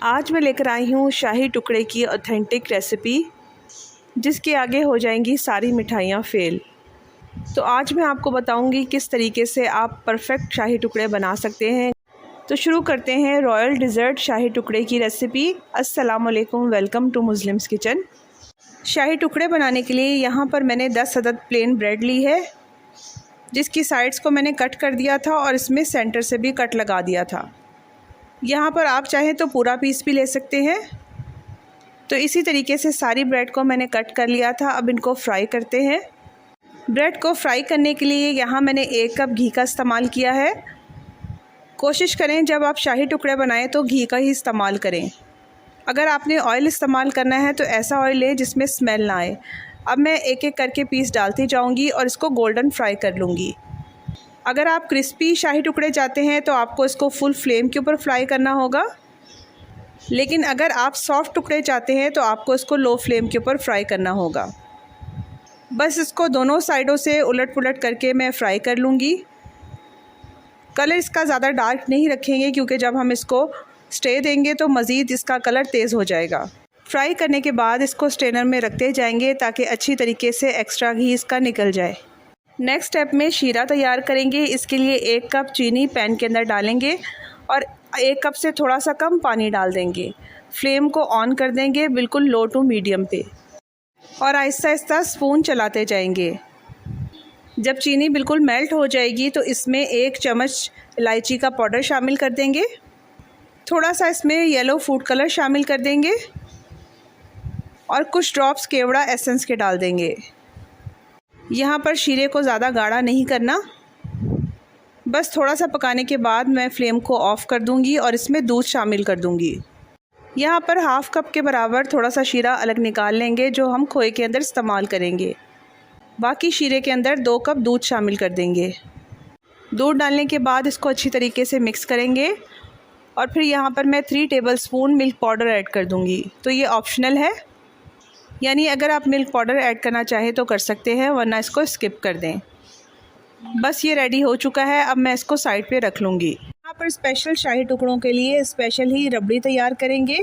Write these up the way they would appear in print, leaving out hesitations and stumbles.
आज मैं लेकर आई हूँ शाही टुकड़े की ऑथेंटिक रेसिपी, जिसके आगे हो जाएंगी सारी मिठाइयाँ फेल। तो आज मैं आपको बताऊँगी किस तरीके से आप परफेक्ट शाही टुकड़े बना सकते हैं। तो शुरू करते हैं रॉयल डिज़र्ट शाही टुकड़े की रेसिपी। अस्सलाम वालेकुम, वेलकम टू मुस्लिम्स किचन। शाही टुकड़े बनाने के लिए यहाँ पर मैंने 10 अदद प्लेन ब्रेड ली है, जिसकी साइड्स को मैंने कट कर दिया था और इसमें सेंटर से भी कट लगा दिया था। यहाँ पर आप चाहें तो पूरा पीस भी ले सकते हैं। तो इसी तरीके से सारी ब्रेड को मैंने कट कर लिया था। अब इनको फ्राई करते हैं। ब्रेड को फ्राई करने के लिए यहाँ मैंने 1 कप घी का इस्तेमाल किया है। कोशिश करें जब आप शाही टुकड़े बनाएं तो घी का ही इस्तेमाल करें। अगर आपने ऑयल इस्तेमाल करना है तो ऐसा ऑयल लें जिसमें स्मेल ना आए। अब मैं एक एक करके पीस डालती जाऊँगी और इसको गोल्डन फ्राई कर लूँगी। अगर आप क्रिस्पी शाही टुकड़े चाहते हैं तो आपको इसको फुल फ्लेम के ऊपर फ्राई करना होगा, लेकिन अगर आप सॉफ्ट टुकड़े चाहते हैं तो आपको इसको लो फ्लेम के ऊपर फ्राई करना होगा। बस इसको दोनों साइडों से उलट पुलट करके मैं फ्राई कर लूँगी। कलर इसका ज़्यादा डार्क नहीं रखेंगे, क्योंकि जब हम इसको स्टे देंगे तो मज़ीद इसका कलर तेज़ हो जाएगा। फ्राई करने के बाद इसको स्ट्रेनर में रखते जाएंगे ताकि अच्छी तरीके से एक्स्ट्रा घी इसका निकल जाए। नेक्स्ट स्टेप में शीरा तैयार करेंगे। इसके लिए 1 कप चीनी पैन के अंदर डालेंगे और 1 कप से थोड़ा सा कम पानी डाल देंगे। फ्लेम को ऑन कर देंगे बिल्कुल लो टू मीडियम पे और आहिस्ता आहिस्ता स्पून चलाते जाएंगे। जब चीनी बिल्कुल मेल्ट हो जाएगी तो इसमें 1 चम्मच इलायची का पाउडर शामिल कर देंगे। थोड़ा सा इसमें येलो फूड कलर शामिल कर देंगे और कुछ ड्रॉप्स केवड़ा एसेंस के डाल देंगे। यहाँ पर शीरे को ज़्यादा गाढ़ा नहीं करना। बस थोड़ा सा पकाने के बाद मैं फ्लेम को ऑफ़ कर दूँगी और इसमें दूध शामिल कर दूँगी। यहाँ पर हाफ़ कप के बराबर थोड़ा सा शीरा अलग निकाल लेंगे, जो हम खोए के अंदर इस्तेमाल करेंगे। बाकी शीरे के अंदर 2 कप दूध शामिल कर देंगे। दूध डालने के बाद इसको अच्छी तरीके से मिक्स करेंगे और फिर यहाँ पर मैं 3 टेबलस्पून मिल्क पाउडर ऐड कर दूँगी। तो ये ऑप्शनल है, यानी अगर आप मिल्क पाउडर ऐड करना चाहें तो कर सकते हैं, वरना इसको स्किप कर दें। बस ये रेडी हो चुका है। अब मैं इसको साइड पे रख लूँगी। यहाँ पर स्पेशल शाही टुकड़ों के लिए स्पेशल ही रबड़ी तैयार करेंगे।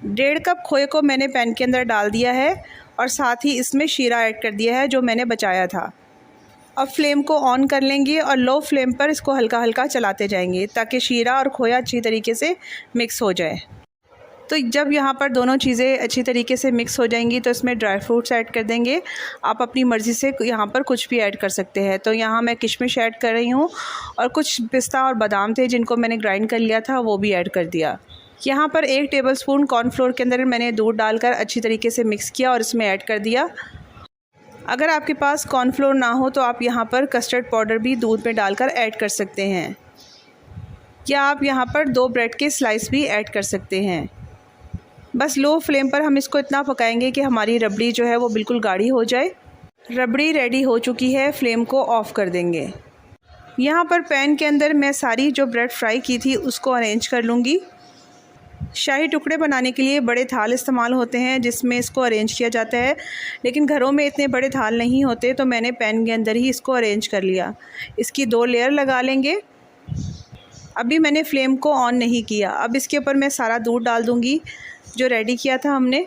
1.5 कप खोए को मैंने पैन के अंदर डाल दिया है और साथ ही इसमें शीरा ऐड कर दिया है जो मैंने बचाया था। अब फ्लेम को ऑन कर लेंगे और लो फ्लेम पर इसको हल्का हल्का चलाते जाएंगे ताकि शीरा और खोया अच्छी तरीके से मिक्स हो जाए। तो जब यहाँ पर दोनों चीज़ें अच्छी तरीके से मिक्स हो जाएंगी तो इसमें ड्राई फ्रूट्स ऐड कर देंगे। आप अपनी मर्ज़ी से यहाँ पर कुछ भी ऐड कर सकते हैं। तो यहाँ मैं किशमिश ऐड कर रही हूँ और कुछ पिस्ता और बादाम थे जिनको मैंने ग्राइंड कर लिया था, वो भी ऐड कर दिया। यहाँ पर 1 टेबलस्पून कॉर्नफ्लोर के अंदर मैंने दूध डालकर अच्छी तरीके से मिक्स किया और इसमें ऐड कर दिया। अगर आपके पास कॉर्नफ्लोर ना हो तो आप यहाँ पर कस्टर्ड पाउडर भी दूध में डालकर ऐड कर सकते हैं, या आप यहाँ पर 2 ब्रेड के स्लाइस भी ऐड कर सकते हैं। बस लो फ्लेम पर हम इसको इतना पकाएंगे कि हमारी रबड़ी जो है वो बिल्कुल गाढ़ी हो जाए। रबड़ी रेडी हो चुकी है, फ्लेम को ऑफ़ कर देंगे। यहाँ पर पैन के अंदर मैं सारी जो ब्रेड फ्राई की थी उसको अरेंज कर लूँगी। शाही टुकड़े बनाने के लिए बड़े थाल इस्तेमाल होते हैं जिसमें इसको अरेंज किया जाता है, लेकिन घरों में इतने बड़े थाल नहीं होते, तो मैंने पैन के अंदर ही इसको अरेंज कर लिया। इसकी 2 लेयर लगा लेंगे। अभी मैंने फ्लेम को ऑन नहीं किया। अब इसके ऊपर मैं सारा दूध डाल दूँगी जो रेडी किया था हमने,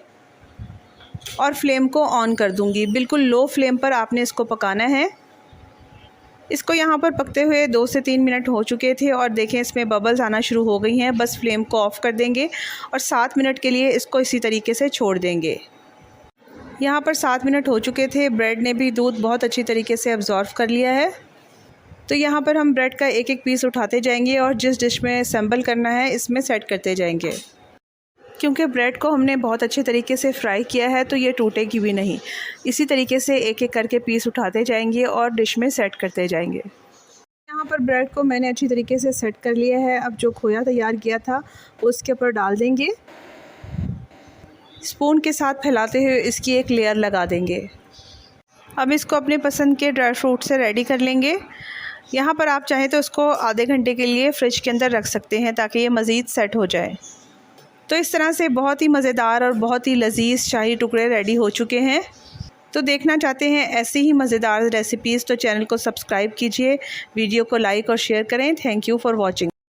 और फ्लेम को ऑन कर दूंगी। बिल्कुल लो फ्लेम पर आपने इसको पकाना है। इसको यहाँ पर पकते हुए 2 से 3 मिनट हो चुके थे और देखें इसमें बबल्स आना शुरू हो गई हैं। बस फ्लेम को ऑफ़ कर देंगे और 7 मिनट के लिए इसको इसी तरीके से छोड़ देंगे। यहाँ पर 7 मिनट हो चुके थे। ब्रेड ने भी दूध बहुत अच्छी तरीके से अब्ज़ॉर्व कर लिया है। तो यहाँ पर हम ब्रेड का एक एक पीस उठाते जाएंगे और जिस डिश में असेंबल करना है इसमें सेट करते जाएंगे। क्योंकि ब्रेड को हमने बहुत अच्छे तरीके से फ्राई किया है तो ये टूटेगी भी नहीं। इसी तरीके से एक एक करके पीस उठाते जाएंगे और डिश में सेट करते जाएंगे। यहाँ पर ब्रेड को मैंने अच्छी तरीके से सेट कर लिया है। अब जो खोया तैयार किया था उसके ऊपर डाल देंगे। स्पून के साथ फैलाते हुए इसकी एक लेयर लगा देंगे। अब इसको अपने पसंद के ड्राई फ्रूट से रेडी कर लेंगे। यहाँ पर आप चाहें तो उसको आधे घंटे के लिए फ्रिज के अंदर रख सकते हैं ताकि ये मज़ीद सेट हो जाए। तो इस तरह से बहुत ही मज़ेदार और बहुत ही लजीज शाही टुकड़े रेडी हो चुके हैं। तो देखना चाहते हैं ऐसी ही मज़ेदार रेसिपीज़ तो चैनल को सब्सक्राइब कीजिए, वीडियो को लाइक और शेयर करें। Thank you for watching.